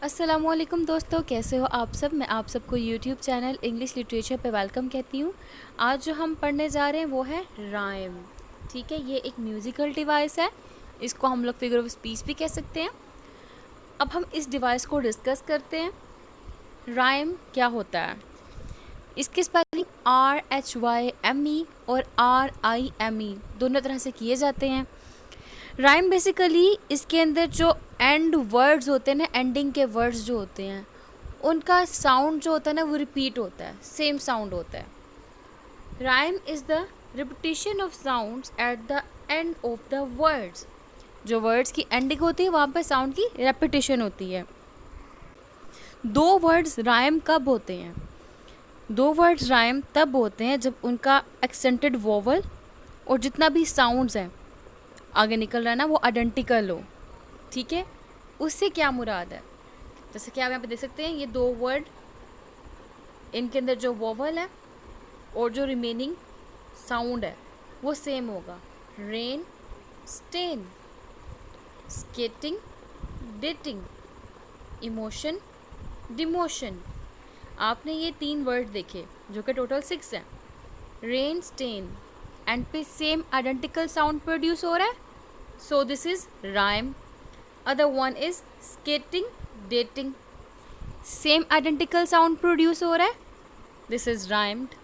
अस्सलामुअलैकुम दोस्तों, कैसे हो आप सब। मैं आप सबको यूट्यूब चैनल इंग्लिश लिटरेचर पे वेलकम कहती हूँ। आज जो हम पढ़ने जा रहे हैं वो है राइम। ठीक है, ये एक म्यूज़िकल डिवाइस है, इसको हम लोग फिगर ऑफ स्पीच भी कह सकते हैं। अब हम इस डिवाइस को डिस्कस करते हैं। राइम क्या होता है, इसकी स्पेलिंग RHYME और RIME दोनों तरह से किए जाते हैं। राइम बेसिकली इसके अंदर जो एंड वर्ड्स होते हैं ना, एंडिंग के वर्ड्स जो होते हैं उनका साउंड जो होता है ना वो रिपीट होता है, सेम साउंड होता है। Rhyme is the repetition of sounds at the end of the words. जो वर्ड्स की एंडिंग होती है वहाँ पर साउंड की रेपिटेशन होती है। दो वर्ड्स राइम कब होते हैं? दो वर्ड्स राइम तब होते हैं जब उनका एक्सेंटेड वोवल और जितना भी साउंड्स हैं आगे निकल रहा है ना वो आइडेंटिकल हो। ठीक है, उससे क्या मुराद है? जैसे कि आप यहाँ पे देख सकते हैं, ये दो वर्ड, इनके अंदर जो वोवल है और जो रिमेनिंग साउंड है वो सेम होगा। Rain, stain, skating, dating, emotion, demotion. आपने ये 3 वर्ड देखे जो कि टोटल 6 हैं। रेन, स्टेन, एंड पे सेम आइडेंटिकल साउंड प्रोड्यूस हो रहा है, so this is rhyme. Other one is skating, dating, same identical sound produce हो रहा है, this is rhymed.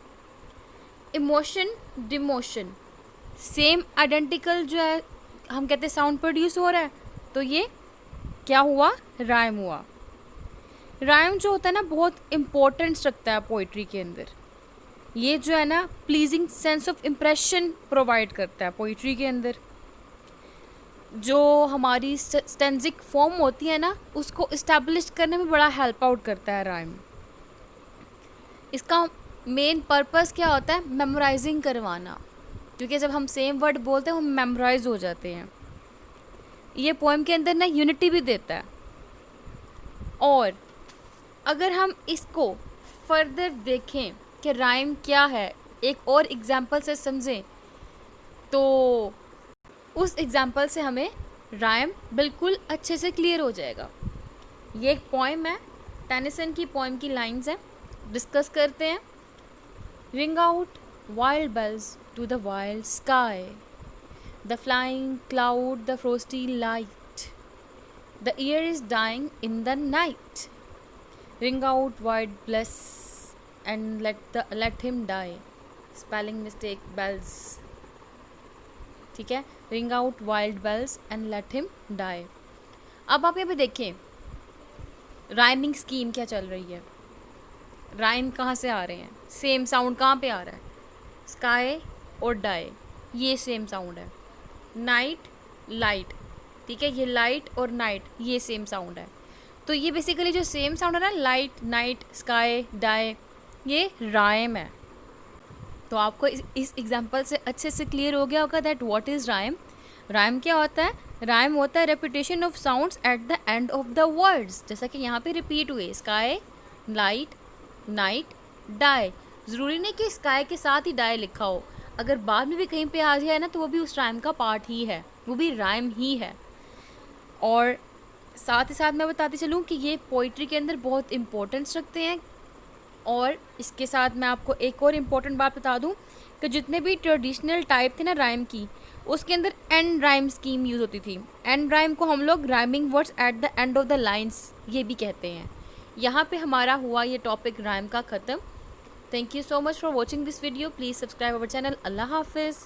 Emotion, demotion, same identical जो है हम कहते हैं साउंड प्रोड्यूस हो रहा है, तो ये क्या हुआ? राइम हुआ। राइम जो होता है ना बहुत इम्पोर्टेंस रखता है पोइट्री के अंदर। ये जो है ना pleasing sense of impression provide करता है पोइट्री के अंदर। जो हमारी स्टेंजिक फॉर्म होती है ना उसको इस्टेब्लिश करने में बड़ा हेल्प आउट करता है राइम। इसका मेन पर्पस क्या होता है? मेमोराइजिंग करवाना, क्योंकि जब हम सेम वर्ड बोलते हैं वो मेमोराइज हो जाते हैं। ये पोएम के अंदर ना यूनिटी भी देता है। और अगर हम इसको फर्दर देखें कि राइम क्या है, एक और एग्जांपल से समझें, तो उस एग्जांपल से हमें राइम बिल्कुल अच्छे से क्लियर हो जाएगा। ये एक पोएम है, टेनिसन की पोएम की लाइंस हैं, डिस्कस करते हैं। Ring out wild bells to the wild sky, the flying cloud, the frosty light, the year is dying in the night. Ring out wild bells and let him die, spelling mistake, bells। ठीक है, ring out wild bells and let him die। अब आप यहाँ पे देखें rhyming scheme क्या चल रही है। राइम कहाँ से आ रहे हैं? सेम साउंड कहाँ पे आ रहा है? स्काई और डाई, ये सेम साउंड है। नाइट, लाइट, ठीक है, ये लाइट और नाइट ये सेम साउंड है। तो ये बेसिकली जो सेम साउंड है ना, लाइट, नाइट, स्काई, डाई, ये राइम है। तो आपको इस एग्जांपल से अच्छे से क्लियर हो गया होगा that what is rhyme. Rhyme क्या होता है? राइम होता है repetition of sounds at the end of the words. जैसा कि यहाँ पे रिपीट हुए स्काई, लाइट, नाइट, डाई। ज़रूरी नहीं कि स्काई के साथ ही डाई लिखा हो, अगर बाद में भी कहीं पे आ जाए ना तो वो भी उस राइम का पार्ट ही है, वो भी राइम ही है। और साथ ही साथ मैं बताती चलूँ कि ये पोइट्री के अंदर बहुत इम्पोर्टेंस रखते हैं। और इसके साथ मैं आपको एक और इम्पॉर्टेंट बात बता दूं कि जितने भी ट्रेडिशनल टाइप थे ना राइम की, उसके अंदर एंड राइम स्कीम यूज़ होती थी। एंड राइम को हम लोग rhyming words at the end of the lines ये भी कहते हैं। यहाँ पे हमारा हुआ ये टॉपिक राइम का ख़त्म। Thank you so much for watching this video. Please subscribe our channel. अल्लाह हाफिज़।